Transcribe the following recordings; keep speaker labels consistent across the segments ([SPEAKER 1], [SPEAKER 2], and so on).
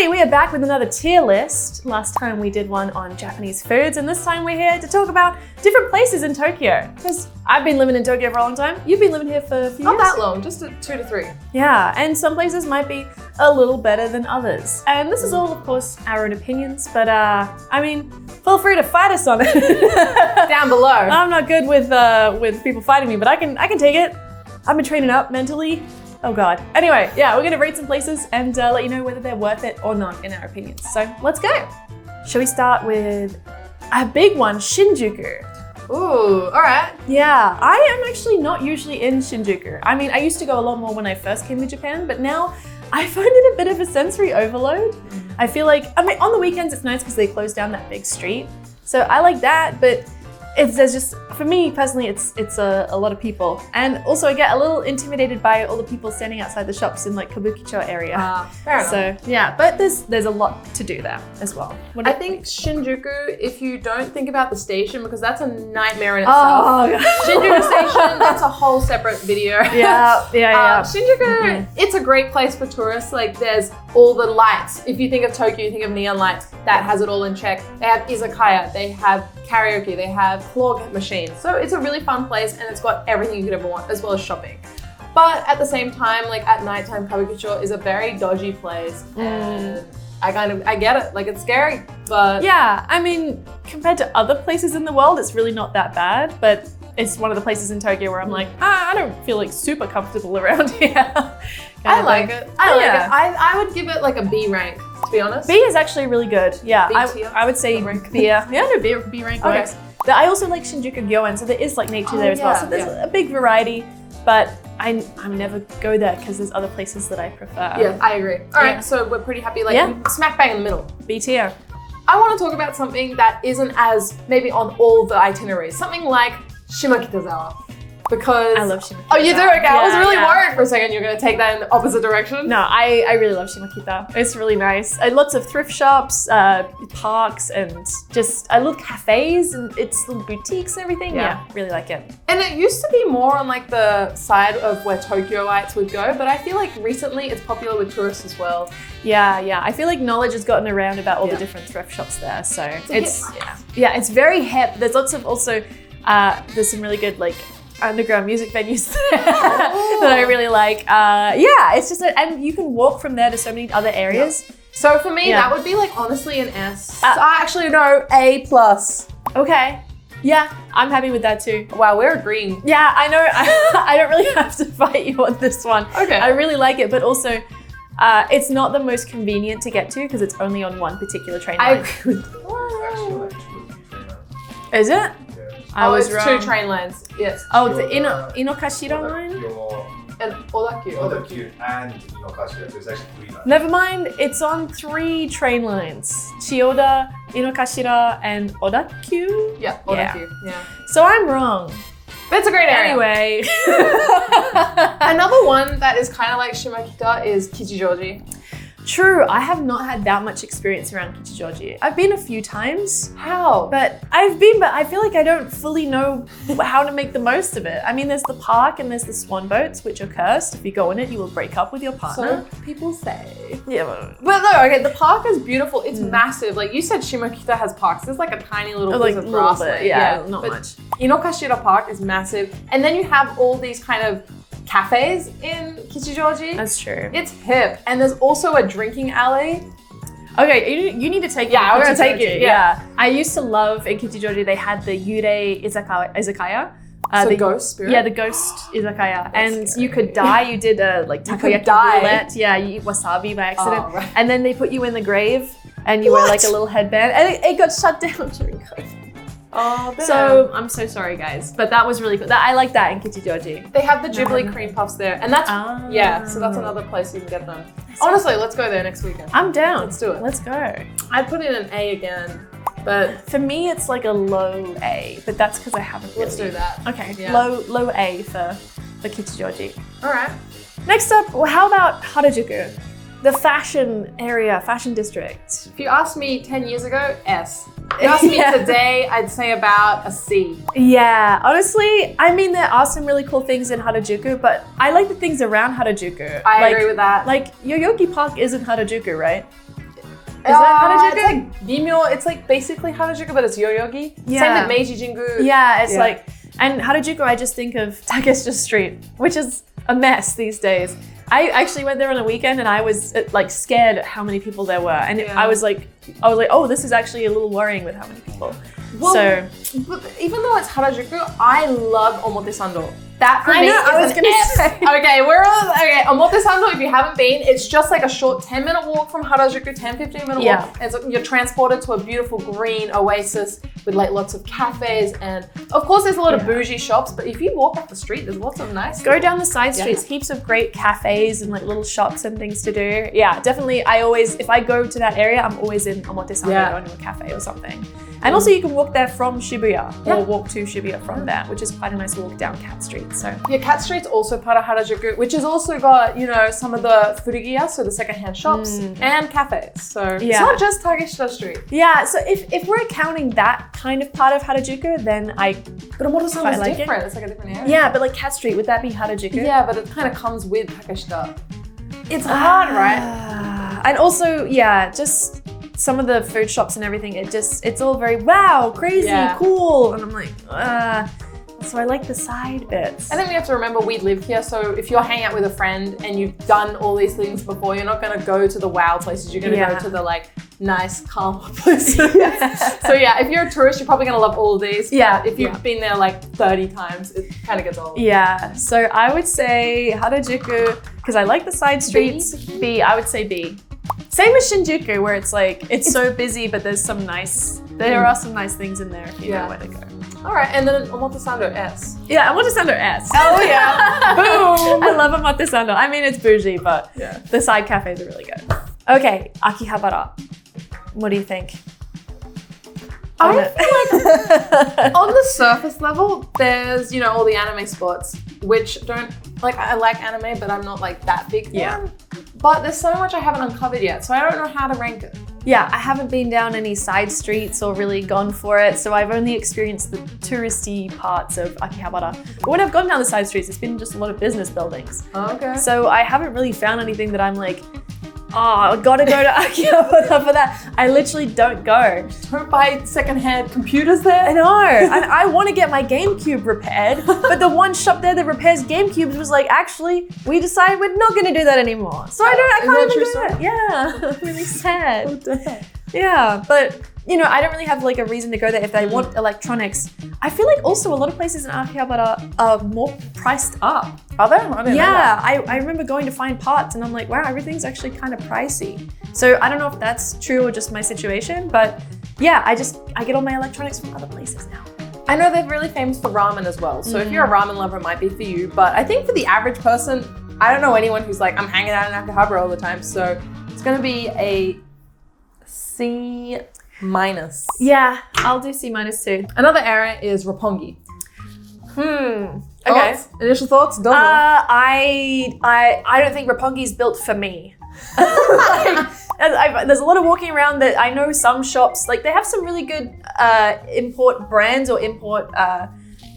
[SPEAKER 1] everybody, we are back with another tier list. Last time we did one on Japanese foods, and this time we're here to talk about different places in Tokyo. Because I've been living in Tokyo for a long time. You've been living here for a few years?
[SPEAKER 2] Not that long, just 2 to 3.
[SPEAKER 1] Yeah, and some places might be a little better than others. And this is all, of course, our own opinions, but I mean, feel free to fight us on it.
[SPEAKER 2] Down below.
[SPEAKER 1] I'm not good with people fighting me, but I can take it. I've been training up mentally. Oh God. Anyway, yeah, we're gonna rate some places and let you know whether they're worth it or not in our opinions. So let's go. Shall we start with a big one, Shinjuku?
[SPEAKER 2] Ooh, all right.
[SPEAKER 1] Yeah, I am actually not usually in Shinjuku. I mean, I used to go a lot more when I first came to Japan, but now I find it a bit of a sensory overload. I feel like, I mean, on the weekends it's nice because they close down that big street. So I like that, but there's just, for me personally, it's a lot of people. And also I get a little intimidated by all the people standing outside the shops in like Kabukicho area.
[SPEAKER 2] Fair enough.
[SPEAKER 1] So yeah, but there's a lot to do there as well.
[SPEAKER 2] I think Shinjuku, if you don't think about the station, because that's a nightmare in itself.
[SPEAKER 1] Oh,
[SPEAKER 2] Shinjuku station, that's a whole separate video.
[SPEAKER 1] Yeah.
[SPEAKER 2] Shinjuku, it's a great place for tourists. Like there's all the lights. If you think of Tokyo, you think of neon lights. That has it all in check. They have izakaya, they have karaoke, they have claw machines. So it's a really fun place and it's got everything you could ever want, as well as shopping. But at the same time, like at nighttime, Kabukicho is a very dodgy place and I get it, like it's scary, but.
[SPEAKER 1] Yeah, I mean, compared to other places in the world, it's really not that bad, but it's one of the places in Tokyo where I'm like, I don't feel like super comfortable around here.
[SPEAKER 2] I like it. I like it. I would give it like a B rank, to be honest.
[SPEAKER 1] B is actually really good. Yeah, I would say B. Yeah, no, B rank works. But I also like Shinjuku Gyoen, so there is like nature there as well. So there's a big variety, but I never go there because there's other places that I prefer.
[SPEAKER 2] Yeah, I agree. All right, so we're pretty happy, like smack bang in the middle.
[SPEAKER 1] B tier.
[SPEAKER 2] I want to talk about something that isn't as maybe on all the itineraries. Something like Shimakitazawa. Because
[SPEAKER 1] I love Shimakita.
[SPEAKER 2] Oh, you do? Okay, I was really worried for a second you're going to take that in the opposite direction.
[SPEAKER 1] No, I really love Shimakita. It's really nice. Lots of thrift shops, parks, and just little cafes, and it's little boutiques and everything. Yeah, really like it.
[SPEAKER 2] And it used to be more on like the side of where Tokyoites would go, but I feel like recently it's popular with tourists as well.
[SPEAKER 1] Yeah. I feel like knowledge has gotten around about all the different thrift shops there. So it's it's very hip. There's lots of also, there's some really good like underground music venues that I really like. It's just, and you can walk from there to so many other areas.
[SPEAKER 2] Yeah. So for me, that would be like honestly an S. Actually, no, A+.
[SPEAKER 1] Okay. Yeah, I'm happy with that too.
[SPEAKER 2] Wow, we're agreeing.
[SPEAKER 1] Yeah, I know. I don't really have to fight you on this one.
[SPEAKER 2] Okay.
[SPEAKER 1] I really like it, but also it's not the most convenient to get to because it's only on one particular train line.
[SPEAKER 2] I agree with that.
[SPEAKER 1] Is it? I was wrong.
[SPEAKER 2] 2 train lines, yes.
[SPEAKER 1] Oh, the Inokashira line?
[SPEAKER 2] And Odakyu.
[SPEAKER 3] Odakyu and Inokashira, so it's actually 3 lines.
[SPEAKER 1] Never mind, it's on 3 train lines. Chiyoda, Inokashira, and Odakyu?
[SPEAKER 2] Yeah, Odakyu, yeah.
[SPEAKER 1] So I'm wrong.
[SPEAKER 2] That's a great area.
[SPEAKER 1] Anyway.
[SPEAKER 2] Another one that is kind of like Shimakita is Kichijoji.
[SPEAKER 1] True, I have not had that much experience around Kichijoji. I've been a few times.
[SPEAKER 2] How?
[SPEAKER 1] But I feel like I don't fully know how to make the most of it. I mean, there's the park and there's the swan boats, which are cursed. If you go in it, you will break up with your partner.
[SPEAKER 2] So people say.
[SPEAKER 1] Yeah.
[SPEAKER 2] But no, okay, the park is beautiful. It's massive. Like you said, Shimakita has parks. There's like a tiny little piece of grassland.
[SPEAKER 1] Yeah, not much.
[SPEAKER 2] Inokashira Park is massive. And then you have all these kind of cafes in Kichijoji.
[SPEAKER 1] That's true.
[SPEAKER 2] It's hip. And there's also a drinking alley.
[SPEAKER 1] Okay, you need to take it.
[SPEAKER 2] Yeah, we're gonna take it. Yeah.
[SPEAKER 1] I used to love in Kichijoji, they had the Yurei Izakaya.
[SPEAKER 2] The ghost spirit?
[SPEAKER 1] Yeah, the ghost izakaya. And you could die. You did a like takoyaki roulette. Yeah, you eat wasabi by accident.
[SPEAKER 2] Oh, right.
[SPEAKER 1] And then they put you in the grave and you wear like a little headband. And it got shut down during COVID.
[SPEAKER 2] Oh, damn.
[SPEAKER 1] So I'm so sorry, guys, but that was really cool. I like that in Kichijoji.
[SPEAKER 2] They have the Ghibli cream puffs there, and that's so that's another place you can get them. Honestly, let's go there next weekend.
[SPEAKER 1] I'm down.
[SPEAKER 2] Let's do it.
[SPEAKER 1] Let's go.
[SPEAKER 2] I'd put in an A again, but
[SPEAKER 1] for me it's like a low A, but that's because I haven't.
[SPEAKER 2] Let's do that.
[SPEAKER 1] Okay,
[SPEAKER 2] yeah.
[SPEAKER 1] low A for Kichijoji.
[SPEAKER 2] All right.
[SPEAKER 1] Next up, well, how about Harajuku? The fashion area, fashion district.
[SPEAKER 2] If you asked me 10 years ago, S. If you asked me today, I'd say about a C.
[SPEAKER 1] Yeah, honestly, I mean, there are some really cool things in Harajuku, but I like the things around Harajuku.
[SPEAKER 2] I agree with that.
[SPEAKER 1] Like, Yoyogi Park isn't Harajuku, right? that Harajuku?
[SPEAKER 2] It's like Bimyo. It's like basically Harajuku, but it's Yoyogi.
[SPEAKER 1] Yeah.
[SPEAKER 2] Same with Meiji Jingu.
[SPEAKER 1] Yeah, it's like, and Harajuku, I just think of Takeshita Street, which is a mess these days. I actually went there on a weekend and I was like scared at how many people there were. And I was like, oh, this is actually a little worrying with how many people.
[SPEAKER 2] Well,
[SPEAKER 1] so,
[SPEAKER 2] but even though it's Harajuku, I love Omotesando. That for me is
[SPEAKER 1] I was
[SPEAKER 2] an
[SPEAKER 1] gonna
[SPEAKER 2] S.
[SPEAKER 1] say.
[SPEAKER 2] Okay, Omotesando, if you haven't been, it's just like a short 10-minute walk from Harajuku, 10-15 minute walk. And so you're transported to a beautiful green oasis with like lots of cafes, and of course there's a lot of bougie shops, but if you walk up the street, there's lots of nice.
[SPEAKER 1] Go down the side streets, heaps of great cafes and like little shops and things to do. Yeah, definitely. If I go to that area, I'm always in Omotesando going to a cafe or something. And also you can walk there from Shibuya or walk to Shibuya from there, which is quite a nice walk down Cat Street. So
[SPEAKER 2] yeah, Cat Street's also part of Harajuku, which has also got, you know, some of the furugiya, so the secondhand shops and cafes. So it's not just Takeshita Street.
[SPEAKER 1] Yeah, so if we're counting that kind of part of Harajuku, then
[SPEAKER 2] But Omotesando is
[SPEAKER 1] like
[SPEAKER 2] different. It's like a different area.
[SPEAKER 1] Yeah, but like Cat Street, would that be Harajuku?
[SPEAKER 2] Yeah, but it kind of comes with Takeshita. It's hard, right?
[SPEAKER 1] And also, just some of the food shops and everything, it's all very wow, crazy, cool. And I'm like, so I like the side bits.
[SPEAKER 2] I think we have to remember we live here, so if you're hanging out with a friend and you've done all these things before, you're not gonna go to the wow places, you're gonna go to the like nice, calm places. So if you're a tourist, you're probably gonna love all of these. Yeah. If you've been there like 30 times, it kind of gets old.
[SPEAKER 1] Yeah, so I would say Harajuku, because I like the side streets. B, I would say B. Same as Shinjuku, where it's like, it's so busy, but there are some nice things in there if you know where to go.
[SPEAKER 2] All right, and then Omotesando S.
[SPEAKER 1] Yeah, Omotesando S.
[SPEAKER 2] Oh yeah, boom!
[SPEAKER 1] I love Omotesando. I mean, it's bougie, but the side cafes are really good. Okay, Akihabara. What do you think?
[SPEAKER 2] I feel like on the surface level, there's, you know, all the anime spots, which I like anime, but I'm not like that big fan. But there's so much I haven't uncovered yet, so I don't know how to rank it.
[SPEAKER 1] Yeah, I haven't been down any side streets or really gone for it, so I've only experienced the touristy parts of Akihabara. But when I've gone down the side streets, it's been just a lot of business buildings.
[SPEAKER 2] Okay.
[SPEAKER 1] So I haven't really found anything that I'm like, I gotta go to Akihabara for that. I literally don't go.
[SPEAKER 2] Don't buy secondhand computers there.
[SPEAKER 1] I know. And I want to get my GameCube repaired, but the one shop there that repairs GameCubes was like, actually, we decided we're not going to do that anymore. So I can't even do that. Yeah, really sad.
[SPEAKER 2] Oh, damn.
[SPEAKER 1] Yeah, but you know, I don't really have like a reason to go there if I want electronics. I feel like also a lot of places in Akihabara are more priced up.
[SPEAKER 2] Are they? I didn't know that.
[SPEAKER 1] I remember going to find parts and I'm like, wow, everything's actually kind of pricey. So I don't know if that's true or just my situation, but yeah, I get all my electronics from other places now.
[SPEAKER 2] I know they're really famous for ramen as well. So if you're a ramen lover, it might be for you. But I think for the average person, I don't know anyone who's like, I'm hanging out in Akihabara all the time. So it's going to be a C-.
[SPEAKER 1] Yeah, I'll do C- too.
[SPEAKER 2] Another area is Roppongi.
[SPEAKER 1] Okay.
[SPEAKER 2] Initial thoughts?
[SPEAKER 1] I don't think Roppongi's built for me. There's a lot of walking around that I know some shops, like they have some really good import brands or import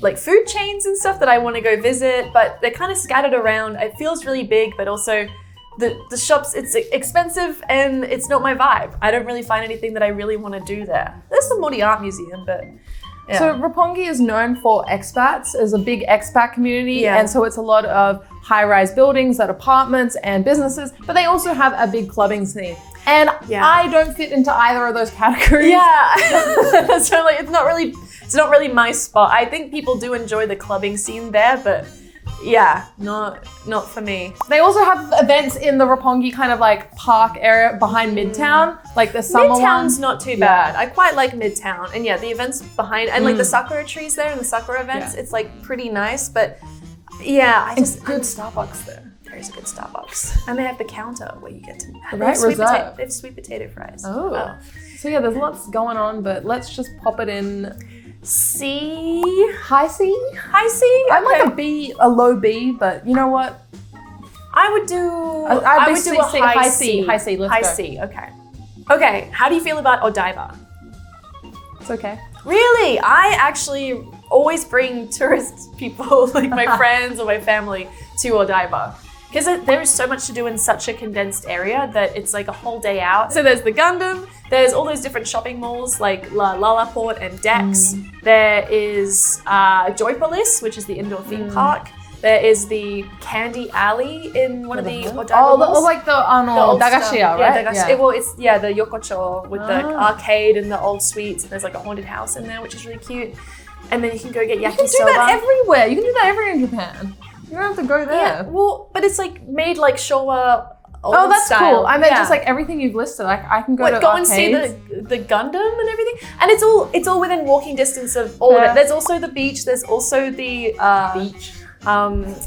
[SPEAKER 1] like food chains and stuff that I want to go visit, but they're kind of scattered around. It feels really big, but also the shops, it's expensive and it's not my vibe. I don't really find anything that I really want to do there. There's the Mori Art Museum, but yeah.
[SPEAKER 2] So Roppongi is known for expats. There's a big expat community, and so it's a lot of high-rise buildings, that apartments and businesses, but they also have a big clubbing scene. And I don't fit into either of those categories.
[SPEAKER 1] Yeah, so like it's not really my spot. I think people do enjoy the clubbing scene there, but yeah, not for me.
[SPEAKER 2] They also have events in the Roppongi kind of like park area behind Midtown, like the summer
[SPEAKER 1] Midtown's not too bad. I quite like Midtown, and the events behind and like the sakura trees there and the sakura events, it's like pretty nice. But yeah,
[SPEAKER 2] it's good Starbucks there.
[SPEAKER 1] There is a good Starbucks, and they have the counter where you get to have
[SPEAKER 2] they
[SPEAKER 1] have sweet potato fries.
[SPEAKER 2] Oh, so yeah, there's lots going on, but let's just pop it in.
[SPEAKER 1] C?
[SPEAKER 2] High C?
[SPEAKER 1] High C?
[SPEAKER 2] I'm like a B, a low B, but you know what?
[SPEAKER 1] I would do a high C.
[SPEAKER 2] High C, let's
[SPEAKER 1] go. High C, okay. Okay, how do you feel about Odaiba?
[SPEAKER 2] It's okay.
[SPEAKER 1] Really? I actually always bring tourist people, like my friends or my family, to Odaiba. because there is so much to do in such a condensed area that it's like a whole day out. So there's the Gundam, there's all those different shopping malls like La Lalaport and Dex. There is Joypolis, which is the indoor theme park. There is the Candy Alley in one of the Odaiba malls.
[SPEAKER 2] Like the
[SPEAKER 1] old
[SPEAKER 2] Dagashi-ya,
[SPEAKER 1] stuff.
[SPEAKER 2] right?
[SPEAKER 1] Well, it's the Yokocho with the arcade and the old suites. And there's like a haunted house in there, which is really cute. And then you can go get yakisoba.
[SPEAKER 2] You can do that everywhere. You can do that everywhere in Japan. You don't have to go there.
[SPEAKER 1] Yeah, well, but it's like made like Showa.
[SPEAKER 2] Oh, that's
[SPEAKER 1] style.
[SPEAKER 2] cool. I meant just like everything you've listed. Like I can go to
[SPEAKER 1] and see the Gundam and everything, and it's all within walking distance of all of it. There's also the beach. There's also the beach.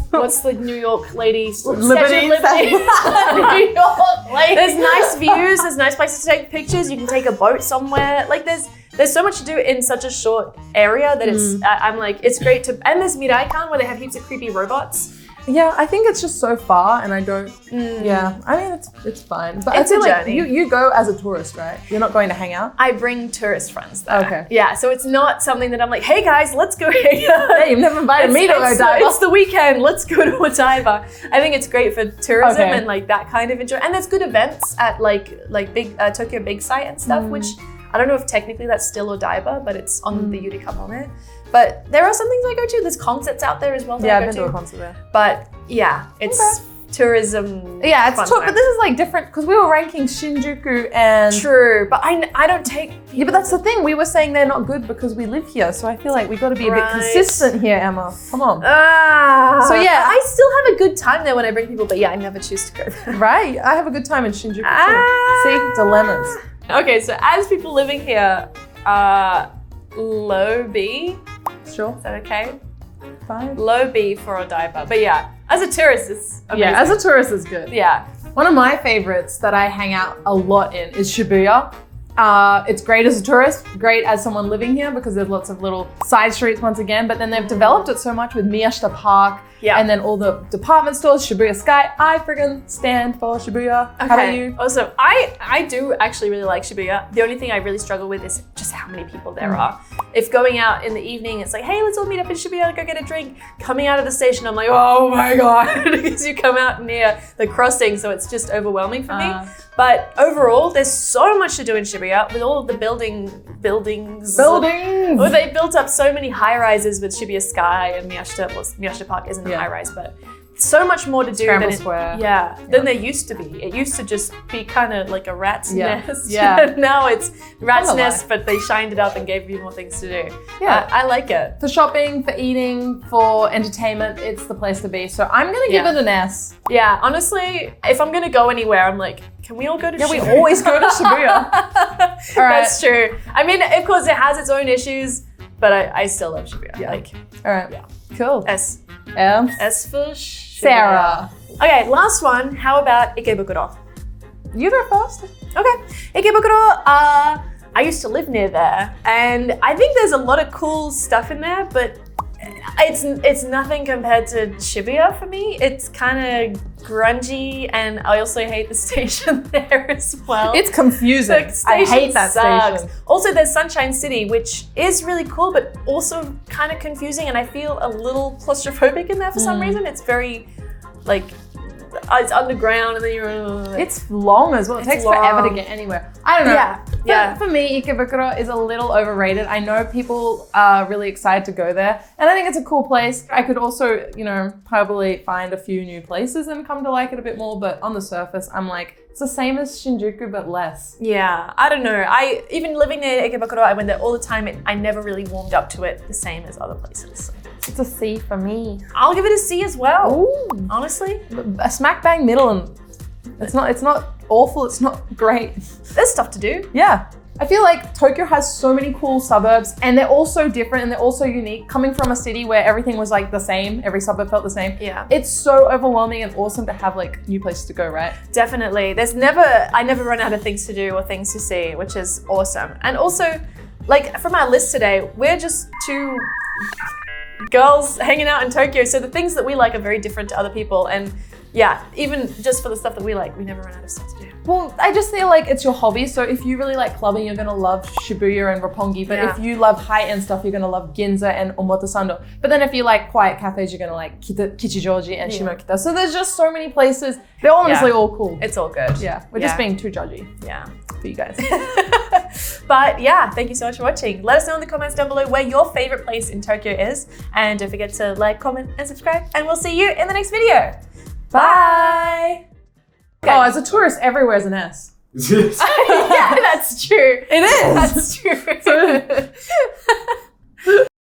[SPEAKER 1] What's the New York lady?
[SPEAKER 2] Liberty.
[SPEAKER 1] New York lady. There's nice views. There's nice places to take pictures. You can take a boat somewhere. Like there's so much to do in such a short area that I'm like, it's great to. And there's Miraikan where they have heaps of creepy robots.
[SPEAKER 2] Yeah, I think it's just so far, and I don't. Yeah, I mean it's fine, but
[SPEAKER 1] it's
[SPEAKER 2] I feel
[SPEAKER 1] a
[SPEAKER 2] like
[SPEAKER 1] journey.
[SPEAKER 2] you go as a tourist, right? You're not going to hang out.
[SPEAKER 1] I bring tourist friends there.
[SPEAKER 2] Okay.
[SPEAKER 1] Yeah, so it's not something that I'm like, hey guys, let's go hang out.
[SPEAKER 2] Hey, you've never invited me to Odaiba.
[SPEAKER 1] It's the weekend. Let's go to Odaiba. I think it's great for tourism and like that kind of enjoy. And there's good events at like big Tokyo Big Sight and stuff, which I don't know if technically that's still Odaiba, but it's on the Yurikamono. But there are some things I go to. There's concerts out there as well.
[SPEAKER 2] Yeah, I've been to a concert there.
[SPEAKER 1] But yeah, it's tourism.
[SPEAKER 2] Yeah, it's but this is like different because we were ranking Shinjuku and.
[SPEAKER 1] True, but I don't take.
[SPEAKER 2] Yeah, but that's the thing. We were saying they're not good because we live here, so I feel like we got to be a bit consistent here, Emma. Come on.
[SPEAKER 1] So yeah, I still have a good time there when I bring people, but yeah, I never choose to go there.
[SPEAKER 2] Right, I have a good time in Shinjuku too. See, dilemmas.
[SPEAKER 1] Okay, so as people living here, low B.
[SPEAKER 2] Sure.
[SPEAKER 1] Is that okay?
[SPEAKER 2] Fine.
[SPEAKER 1] Low B for Odaiba. But yeah, as a tourist, it's amazing.
[SPEAKER 2] Yeah, as a tourist, it's good.
[SPEAKER 1] Yeah.
[SPEAKER 2] One of my favorites that I hang out a lot in is Shibuya. It's great as a tourist, great as someone living here because there's lots of little side streets once again, but then they've developed it so much with Miyashita Park and then all the department stores, Shibuya Sky. I friggin' stand for Shibuya.
[SPEAKER 1] Okay.
[SPEAKER 2] How about you?
[SPEAKER 1] Also, I do actually really like Shibuya. The only thing I really struggle with is just how many people there are. If going out in the evening, it's like, hey, let's all meet up in Shibuya, go get a drink. Coming out of the station, I'm like, oh my God, because you come out near the crossing, so it's just overwhelming for me. But overall, there's so much to do in Shibuya with all of the buildings. Well, they built up so many high-rises with Shibuya Sky and Miyashita. Well, Miyashita Park isn't a high-rise, but so much more to do than there used to be. It used to just be kind of like a rat's nest. Yeah. Now it's rat's nest, but they shined it up and gave you more things to do. Yeah, I like it.
[SPEAKER 2] For shopping, for eating, for entertainment, it's the place to be. So I'm gonna give it an S.
[SPEAKER 1] Yeah, honestly, if I'm gonna go anywhere, I'm like, can we all go to Shibuya?
[SPEAKER 2] Yeah, we always go to Shibuya.
[SPEAKER 1] All right. That's true. I mean, of course, it has its own issues, but I still love Shibuya.
[SPEAKER 2] Yeah.
[SPEAKER 1] Like,
[SPEAKER 2] all right. Yeah. Cool.
[SPEAKER 1] S. S for
[SPEAKER 2] Sarah.
[SPEAKER 1] Okay, last one. How about Ikebukuro?
[SPEAKER 2] You go first.
[SPEAKER 1] Okay. Ikebukuro, I used to live near there, and I think there's a lot of cool stuff in there, but it's nothing compared to Shibuya for me. It's kind of grungy, and I also hate the station there as well.
[SPEAKER 2] It's confusing. I hate that station.
[SPEAKER 1] Also, there's Sunshine City, which is really cool, but also kind of confusing, and I feel a little claustrophobic in there for some reason. It's very, like, it's underground, and then you're...
[SPEAKER 2] It's long as well. It takes forever to get anywhere. I don't know. Yeah. For me, Ikebukuro is a little overrated. I know people are really excited to go there, and I think it's a cool place. I could also, probably find a few new places and come to like it a bit more, but on the surface, I'm like, it's the same as Shinjuku, but less.
[SPEAKER 1] Yeah, I don't know. Even living near Ikebukuro, I went there all the time. I never really warmed up to it the same as other places.
[SPEAKER 2] It's a C for me.
[SPEAKER 1] I'll give it a C as well.
[SPEAKER 2] Ooh.
[SPEAKER 1] Honestly.
[SPEAKER 2] A smack bang middle, and it's not awful, it's not great.
[SPEAKER 1] There's stuff to do.
[SPEAKER 2] Yeah. I feel like Tokyo has so many cool suburbs, and they're all so different and they're all so unique. Coming from a city where everything was like the same, every suburb felt the same. Yeah. It's so overwhelming and awesome to have like new places to go, right?
[SPEAKER 1] Definitely. I never run out of things to do or things to see, which is awesome. And also, like from our list today, we're just two girls hanging out in Tokyo. So the things that we like are very different to other people. And yeah, even just for the stuff that we like, we never run out of stuff to do.
[SPEAKER 2] Well, I just feel like it's your hobby. So if you really like clubbing, you're gonna love Shibuya and Roppongi. But if you love high-end stuff, you're gonna love Ginza and Omotesando. But then if you like quiet cafes, you're gonna like Kichijoji and Shimokita. So there's just so many places. They're honestly all cool.
[SPEAKER 1] It's all good.
[SPEAKER 2] Yeah, we're just being too judgy.
[SPEAKER 1] Yeah.
[SPEAKER 2] For you guys.
[SPEAKER 1] But yeah, thank you so much for watching. Let us know in the comments down below where your favorite place in Tokyo is. And don't forget to like, comment, and subscribe. And we'll see you in the next video. Bye.
[SPEAKER 2] Okay. Oh, as a tourist, everywhere is an S.
[SPEAKER 1] Yeah, that's true.
[SPEAKER 2] It is.
[SPEAKER 1] That's true.